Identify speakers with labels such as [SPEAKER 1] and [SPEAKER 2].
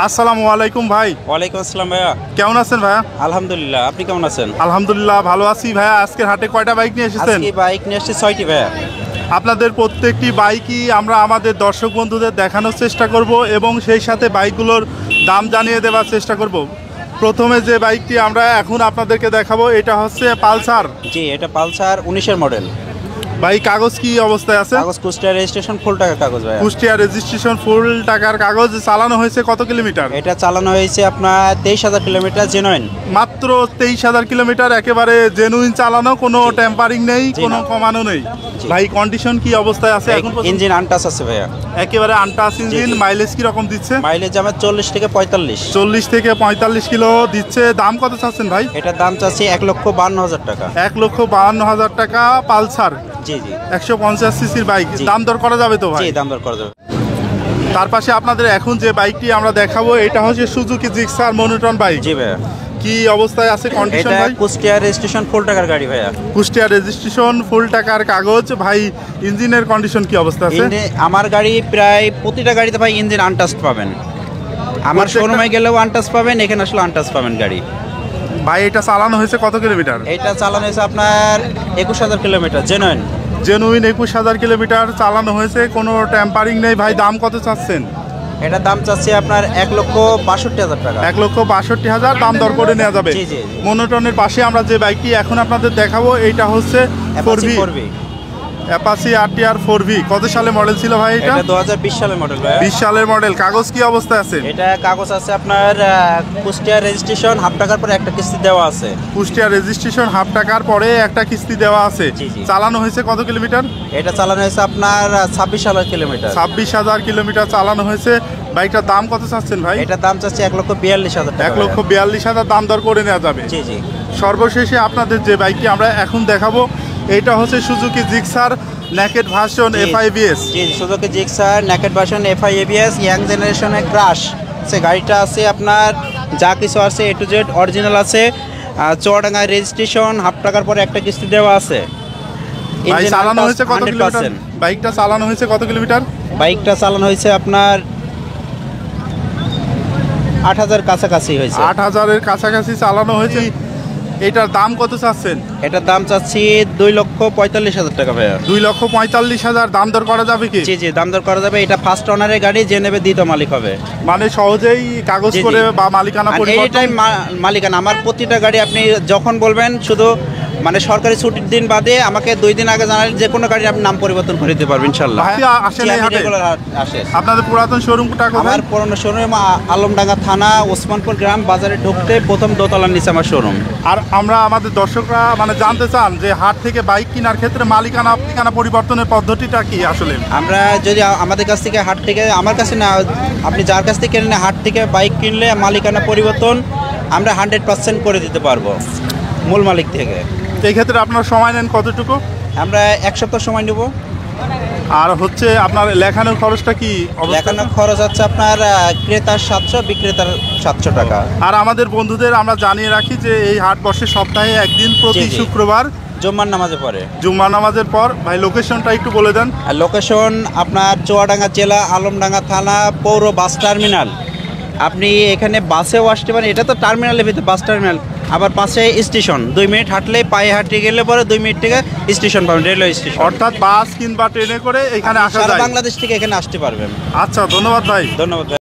[SPEAKER 1] আসসালামু আলাইকুম ভাই।
[SPEAKER 2] ওয়ালাইকুম আসসালাম ভাইয়া।
[SPEAKER 1] কেমন আছেন ভাইয়া?
[SPEAKER 2] আলহামদুলিল্লাহ, আপনি কেমন আছেন?
[SPEAKER 1] আলহামদুলিল্লাহ ভালো আছি ভাইয়া। আজকের হাটে কয়টা বাইক নিয়ে এসেছেন?
[SPEAKER 2] আজকে বাইক নিয়ে আসছি 6টি ভাইয়া।
[SPEAKER 1] আপনাদের প্রত্যেকটি বাইকই আমরা আমাদের দর্শক বন্ধুদের দেখানোর চেষ্টা করব এবং সেই সাথে বাইকগুলোর দাম জানিয়ে দেওয়ার চেষ্টা করব। প্রথমে যে বাইকটি আমরা এখন আপনাদেরকে দেখাবো এটা হচ্ছে পালসার।
[SPEAKER 2] জি, এটা পালসার 19-এর মডেল।
[SPEAKER 1] ভাই কাগজ কি অবস্থায় আছে?
[SPEAKER 2] কাগজ কুষ্টিয়া রেজিস্ট্রেশন, ফুল টাকা কাগজ ভাইয়া।
[SPEAKER 1] কুষ্টিয়া রেজিস্ট্রেশন, ফুল টাকার কাগজ। চালানো হয়েছে কত কিলোমিটার?
[SPEAKER 2] এটা চালানো হয়েছে আপনার 23,000 কিলোমিটার জেনুইন।
[SPEAKER 1] মাত্র 23,000 কিলোমিটার, একেবারে জেনুইন চালানো, কোনো টেম্পারিং নেই, কোনো কমানো নেই। ভাই কন্ডিশন কি অবস্থায় আছে এখন?
[SPEAKER 2] ইঞ্জিন আনটাচ আছে ভাইয়া,
[SPEAKER 1] একেবারে আনটাচ ইঞ্জিন। মাইলেজ কি রকম দিচ্ছে?
[SPEAKER 2] মাইলেজ আমার 40 থেকে 45।
[SPEAKER 1] 40 থেকে 45 কিলো দিচ্ছে। দাম কত চাচ্ছেন ভাই?
[SPEAKER 2] এটার দাম চাচ্ছি 1,52,000 টাকা।
[SPEAKER 1] 1,52,000 টাকা পালসার।
[SPEAKER 2] জি জি,
[SPEAKER 1] 150 সিসির বাইক। দাম দর করা যাবে তো ভাই?
[SPEAKER 2] জি, দাম দর করা যাবে।
[SPEAKER 1] তার পাশে আপনাদের এখন যে বাইকটি আমরা দেখাবো এটা হচ্ছে সুজুকি জিক্সার মনোটন বাইক।
[SPEAKER 2] জি ভাইয়া।
[SPEAKER 1] কি অবস্থায় আছে কন্ডিশন
[SPEAKER 2] এটা
[SPEAKER 1] ভাই?
[SPEAKER 2] কুষ্টিয়া রেজিস্ট্রেশন, ফুল টাকার গাড়ি ভাইয়া।
[SPEAKER 1] কুষ্টিয়া রেজিস্ট্রেশন, ফুল টাকার কাগজ। ভাই ইঞ্জিনের কন্ডিশন কি অবস্থা আছে?
[SPEAKER 2] আমার গাড়ি প্রায় প্রতিটা গাড়িতে ভাই ইঞ্জিন আনটাচ পাবেন। আমার শোরুমে গেলেও আনটাচ পাবেন, এখানে আসলে আনটাচ পাবেন গাড়ি।
[SPEAKER 1] ভাই এটা চালানো হয়েছে কত কিলোমিটার?
[SPEAKER 2] এটা চালানো হয়েছে আপনার 21,000 কিলোমিটার জেনুইন।
[SPEAKER 1] 21,000 কিলোমিটার চালানো হয়েছে, কোনো টেম্পারিং নেই। ভাই দাম কত চাচ্ছেন?
[SPEAKER 2] এটার দাম চাচ্ছি আপনার 1,62,000 টাকা।
[SPEAKER 1] 1,62,000 দাম দর করে নেওয়া যাবে।
[SPEAKER 2] জি জি।
[SPEAKER 1] মনোটনের পাশে আমরা যে বাইকটি এখন আপনাদের দেখাবো এইটা হচ্ছে 4V অ্যাপাচি আরটিআর 4V। কত সালে মডেল ছিল ভাই এটা?
[SPEAKER 2] 2020 সালের মডেল ভাই।
[SPEAKER 1] 20 সালের মডেল। কাগজ কি অবস্থায় আছে?
[SPEAKER 2] এটা কাগজ আছে আপনার কুষ্টিয়া রেজিস্ট্রেশন, হাফ টাকার পরে একটা কিস্তি দেওয়া আছে।
[SPEAKER 1] কুষ্টিয়া রেজিস্ট্রেশন, হাফ টাকার পরে একটা কিস্তি দেওয়া আছে।
[SPEAKER 2] জি জি।
[SPEAKER 1] চালানো হয়েছে কত কিলোমিটার?
[SPEAKER 2] এটা চালানো হয়েছে আপনার 26,000 কিলোমিটার।
[SPEAKER 1] 26,000 কিলোমিটার চালানো হয়েছে। বাইকটার দাম কত চাচ্ছেন ভাই?
[SPEAKER 2] এটার দাম চাচ্ছি 1,42,000 টাকা।
[SPEAKER 1] 1,42,000 দাম দর করে নেওয়া যাবে।
[SPEAKER 2] জি জি।
[SPEAKER 1] সর্বশেষে আপনাদের যে বাইকটি আমরা এখন দেখাবো এইটা হচ্ছে Suzuki Gixxer naked version FI-ABS।
[SPEAKER 2] জি, Suzuki Gixxer naked version FI-ABS young জেনারেশনের ক্রাশ। সে গাড়িটা আছে আপনার যা কিছু আছে A to Z অরিজিনাল আছে। চুয়াডাঙ্গা রেজিস্ট্রেশন, হাফ টাকার পরে একটা কিস্তি দেওয়া আছে।
[SPEAKER 1] ভাই চালানো হয়েছে কত কিলোমিটার? বাইকটা চালানো হয়েছে কত কিলোমিটার?
[SPEAKER 2] বাইকটা চালানো হয়েছে আপনার 8,000 কাছাকাছি হয়েছে।
[SPEAKER 1] 8,000-এর কাছাকাছি চালানো হয়েছে। এটার দাম কত চাচ্ছেন?
[SPEAKER 2] এটার দাম চাচ্ছি 2,45,000 টাকা ভাইয়া।
[SPEAKER 1] 2,45,000 দাম দর করা যাবে কি?
[SPEAKER 2] জি জি, দাম দর করা যাবে। এটা ফার্স্ট ওনারের গাড়ি, যে নেবে দ্বিতীয় মালিক হবে।
[SPEAKER 1] মানে সহজেই কাগজ করে বা মালিকানা পরিবর্তন?
[SPEAKER 2] এটাই মালিকানা। আমার প্রতিটা গাড়ি আপনি যখন বলবেন, শুধু মানে সরকারি ছুটির দিন বাদে আমাকে 2 দিন আগে জানালে যে কোনো গাড়ি আপনি নাম পরিবর্তন করে দিতে পারবেন ইনশাআল্লাহ।
[SPEAKER 1] আসেন এই হাটে?
[SPEAKER 2] আসে।
[SPEAKER 1] আপনাদের পুরাতন শোরুমটা কোথায়?
[SPEAKER 2] আমার পুরনো শোরুম আলমডাঙ্গা থানা, ওসমানপুর গ্রাম, বাজারে ঢুকতে প্রথম দোতলার নিচে আমার শোরুম।
[SPEAKER 1] আর আমরা আমাদের দর্শকরা মানে জানতে চান যে হাট থেকে বাইক কেনার ক্ষেত্রে মালিকানা পরিবর্তনের পদ্ধতিটা কি আসলে?
[SPEAKER 2] আমরা যদি আমাদের কাছ থেকে হাট থেকে, আমার কাছে না, আপনি যার কাছ থেকে কিনেন, হাট থেকে বাইক কিনলে মালিকানা পরিবর্তন আমরা 100% করে দিতে পারবো মূল মালিক থেকে।
[SPEAKER 1] এই ক্ষেত্রে আপনার সময় নেন কতটুকু?
[SPEAKER 2] আমরা 1 সপ্তাহ সময় নেব।
[SPEAKER 1] আর হচ্ছে আপনার লেখানোর খরচটা কি?
[SPEAKER 2] লেখানোর খরচ হচ্ছে আপনার ক্রেতার 700, বিক্রেতার 700 টাকা।
[SPEAKER 1] আর আমাদের বন্ধুদের আমরা জানিয়ে রাখি যে এই হাট বসে সপ্তাহে একদিন, প্রতি শুক্রবার
[SPEAKER 2] জুম্মার নামাজে পরে।
[SPEAKER 1] জুম্মা নামাজের পর। ভাই লোকেশনটা একটু বলে দেন।
[SPEAKER 2] লোকেশন আপনার চুয়াডাঙ্গা জেলা, আলমডাঙ্গা থানা, পৌর বাস টার্মিনাল। আপনি এখানে বাসেও আসতে পারেন, এটা তো টার্মিনালের ভিতরে বাস টার্মিনাল। আবার পাশে স্টেশন, 2 মিনিট হাঁটলে, পায়ে হাঁটতে গেলে পরে 2 মিনিট থেকে স্টেশন পাবেন, রেলওয়ে স্টেশন।
[SPEAKER 1] অর্থাৎ বাস কিংবা ট্রেনে করে এখানে আসা যায়।
[SPEAKER 2] বাংলাদেশ থেকে এখানে আসতে পারবেন।
[SPEAKER 1] আচ্ছা, ধন্যবাদ ভাই।
[SPEAKER 2] ধন্যবাদ ভাই।